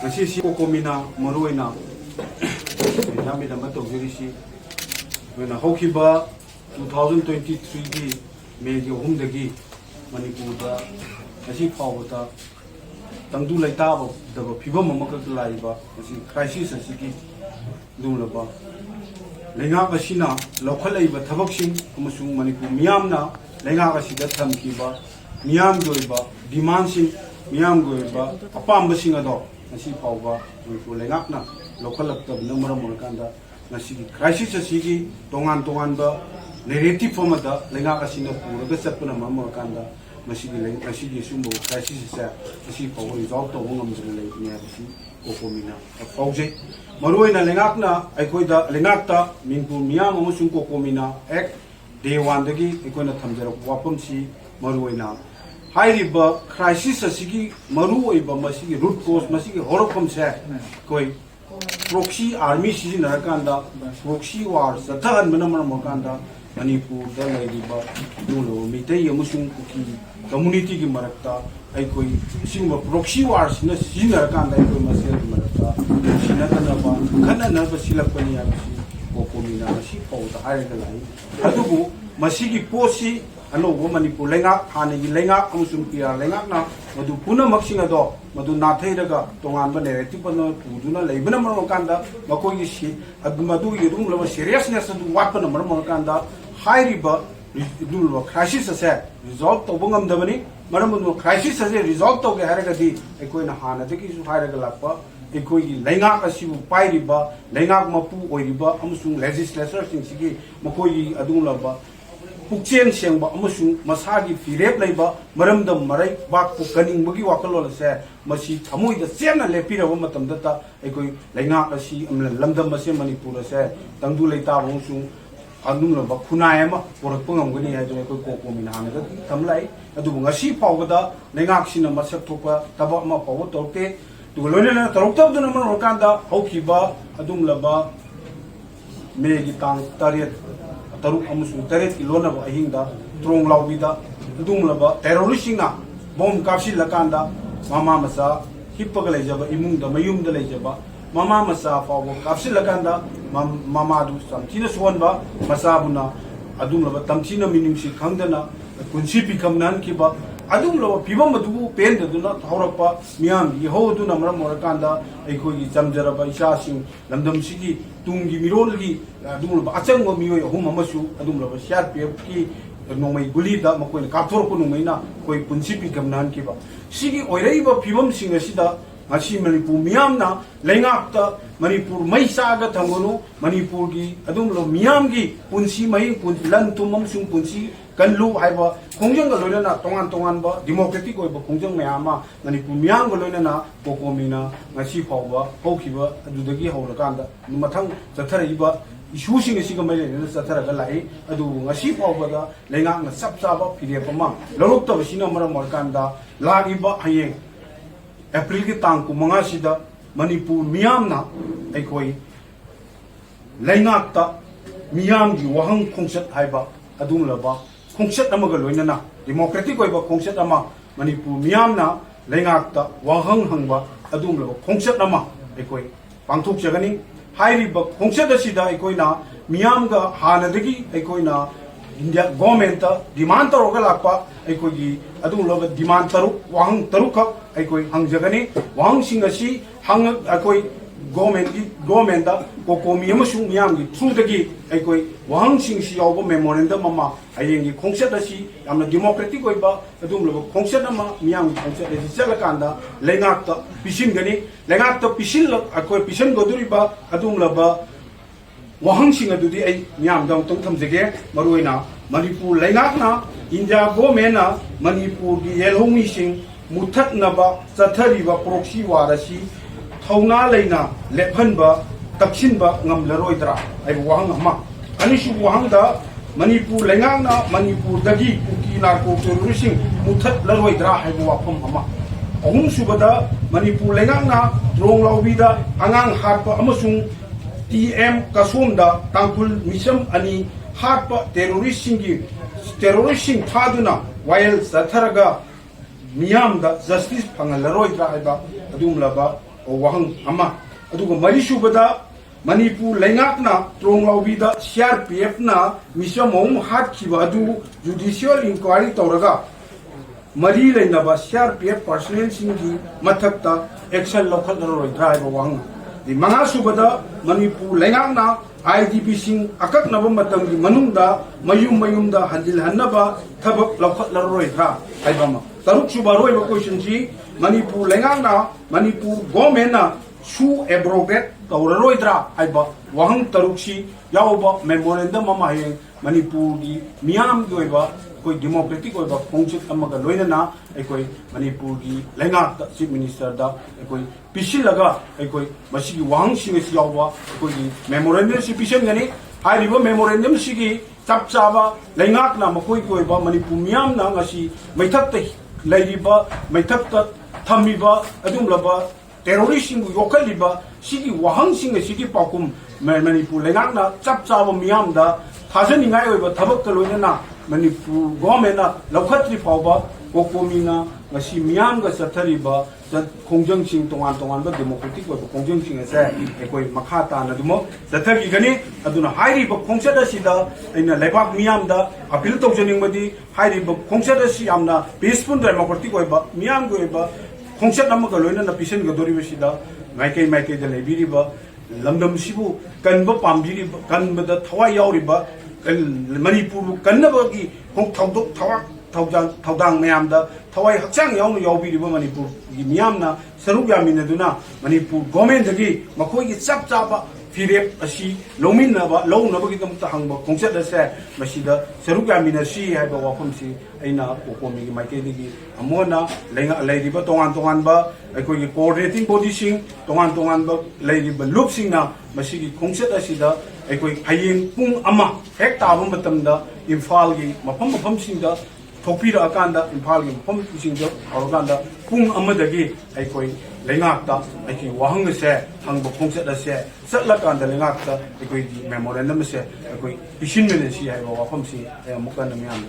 Nasi Kokomina Moroina Yamida Mato Virishi when a Hokiba 2023 made your home the gi Manipuda Nasi Pawata Tandu Laitabo, the people Mamaka Laiba, Nasi Crisis and Siki Dulaba Lenga Bashina, local labor Tabakshin, Musum Manipu Miamna, Lenga Bashida Tamkiba, Miam Goiba, Dimanshin, Miam Goiba, Apam Bashinado. Nasi Pauba, Lengakna, local of the number of Morganda, Nasi crisis a sigi, Tongan Tonganba, narrative formata, Lengakasina, the Sepana Morganda, Nasi Sumbo, crisis, Nasi Pauba is out of Wongams related near the Kokomina, a Fauji. Maruina Lengakna, I could the Lengakta, Minpu Miam, Musun Kokomina, Ek, Day one the Gi, Equina Tamzer of Wapunsi, Maruina. High crisis a sigi maru iba masigi root cause masigi horocom se koi proxy army season rakanda proxy wars the third manamar mokanda Manipur dalai diba dulo mitei amusung ki community ki marakta ai koi singba proxy wars na season rakanda ai koi masel ki marakta sinatana ba khana na ba silakpani ya Kokomina masi pauta ai dalai adubu masigi posi Ano Manipur Lenga, Hani Lenga, Amusumpia Lenga, Madu Puna Maxingado, Madu Natega, Tongan Bane, Tipano, Uduna, Labana Morokanda, Makoyishi, Adumadu, Yudum, Lava seriousness of the weapon of Morokanda, High River, crisis as a result of Bungam Davani, Maramu crisis as a result of the Haragadi, Equina Hana, the Kisu Haragalapa, Equi Lenga as you Pai Riba, Lenga Mapu or Riba, Amusum legislators in Sigi, Makoyi Adulaba. Pukchen Shengba Amusung Masagi Firep Labor, Maramdam Marai, Baku Kaning Bugi Wakalo said, Mashi Tamui the Sena Lepira Womatam Data, Equi Lenga Ashi, Lamdam Masim Manipura said, Tandu Leta Wonsung, Anula Bakunayama, or a Pungam Winnie had a Kokomina, Tamlai, Adungashi Pawada, Lengaxina Masatopa, Tabama Pawotoke, to Luna Torokta the number of Kanda, Hokiba, Adumlaba, Megitang Tariat. Taruk Amusu Teret Ilona Ahinda, Trong Laubida, Dumlaba, Terroristina, Bomb Kapsi Lakanda, Mama Masa, Hippagalizaba, Imum, the Mayum de Lejaba, Mama Masa, Kapsi Lakanda, Mamadu, Samtina Swanba, Masabuna, Adumlaba, Tamtina Minimsi Kandana, Kunsipi Kamnan Kiba, Adumlaba, Pibamadu, Pen, the Dunat Horapa, Miam, Yehoduna Morakanda, Eko Zamjaraba, Ishashing, Landam Siki. Tungi Mirolgi, Dumba Achango Mio, Humamashu, Adumla, Sharpi, Nomai Gulida, Makoi, Kator Kunumina, Koi Punsipi Kamnan Kiba. Sigi Oireva Pibam Singasida, Mashi Manipu Miamna, Lengapta, Manipur Maisaga Tangono, Manipurgi, Adumlo Miamgi, Punsi Mai, Puntilan Tumam Sung Punsi, Kanlu Haiba, Kongjang Galona, Tongan Tonganba, Democratic over Kongjang Mayama, Manipu Miam Galona, Kokomina, Mashi Pova, Hokiba, Adudagi Holakanda, Numatang, Zatariba, Issuing a Sigamay, Sataragalai, Adu, Mashi Pova, Lengang, Sapsaba, Pidapama, Lorota Vashina Maramorkanda, Lagiba Hayeng, April Tanku, Mangasida, Manipur Miamna, Ekoi, Lengakta, Miamgi, Wahang Kongset Haiba, Adumlaba. Kongset Amagaloina, Democratic over Kongset Ama, Manipur Miamna, Lengakta, Wahang Hangba, Adumlo, Kongset Ama, Ekoi, Pangtuk Jagani, High River, Kongset Sida, Ecoina, Miamga, Hanadigi, Ecoina, India government, Dimanta Rogalapa, Ecogi, Adumlo, Dimantaru, Wang Taruka, Ekoi, Hang Jagani, Wang Singashi, Hang Akoi. Government, Kokomi Yamasung Yamgi, through the gate, Ekoi, Wang Sing Si over memorandum Mama, I think Kongsetasi, I'm a democratic way, Adumlo, Kongsetama, Miam, Kongset, Selakanda, Lengata, Pishingani, Lengata Pishil, Akoi Pishan Goduriba, Adumlaba, Wang Sing to the Miam down to come again, Maruina, Manipur Lengatna, India Gomena, Manipur, the Yellow Missing, Mutat Naba, Satariva, Proxy Warashi. Hauna Lena, Lepanba, Taksinba, Nam Leroidra, I Wang Hama. Anishu Wanga, Manipur Lengana, Manipur Dagi, Ukina, Kotorishing, Mutat Leroidra, I Wapam Hama. Ohum Subada, Manipur Lengana, Drong Laubida, Angang Harpa Amasung, TM Kasumda, Tankul Misam Ani, Harpa, terroristing Paduna, while Sataraga, Miam, the Justice Pangaleroidra, Adum Laba. wahang ama aduga mari subada Manipur lengakna tronglawbida CRPF na misamom hatkiba adu judicial inquiry tawraga mari leinaba CRPF personnel singgi mathakta action lokhalnaroi drive wang di manga subada Manipur lengakna IDP sing akaknaba matamgi manungda mayumda hanjil hannaba thabak lokhalnaroi dra haibama taruk subaroi ba question ji Manipur lengakna Manipur government na su abrogate tawraroidra haiba wahang tarukshi yawba memorandum ama he Manipur gi miam gi oiba koi democratic oiba khongchit amaga loinana ekoi Manipur gi lenga chief minister da ekoi pisilaga ekoi masigi wahang singe yawba koi memorandum si pisen gani hariba memorandum sigi chapchaba lengak na makoi gi oiba Manipur miam na ngasi maithak te lairiba maithak ta thamiba adumlaba terrorist sing yokaliba sigi wahang sing sigi pakum Manipur lengakna chap chaba miyam da thajaningai oiba thabak ka loinana Manipur government na lokhatri pawba kokomina ngasi miyam ga sathariba khongjang sing tongan ba democratic oiba khongjang sing ase ekoi makha ta na dumo sathagi gani aduna hairi ba khongsada sida aina lebak miyam da appeal tawjaning madi hairi ba khongsada si amna peaceful democratic oiba miyam go oiba khongset amaga loina na pisen ga dori besida maikei da lebiriba lamdam sibu kanba pambiriba kanbada thawai yauriba Manipur kannaba gi khong thawdok thawdang mayamda thawai hakchang yaunu yaubiriba Manipur gi miyamna saruk yamina duna Manipur government dagi makoi gi chap chaba firep asi lominaba lounaba gi tamta hangba khongset ase masida saruk yamina si haiba wafam si aina kokomi gi maikei digi amona lenga leiriba tongan ba aikoi gi coordinating body sing tongan ba leiriba loop sing na masigi khongset asida aikoi hayeng pung ama hek taba matamda Imphal gi mafam singda thokpira akanda Imphal gi mafam singda aurganda pung amadagi aikoi lengakta aiki wahang se hangba khongset ase satlakanda lengakta aikoi memorandum se aikoi pisin mene si haiba wafam si mukan namyam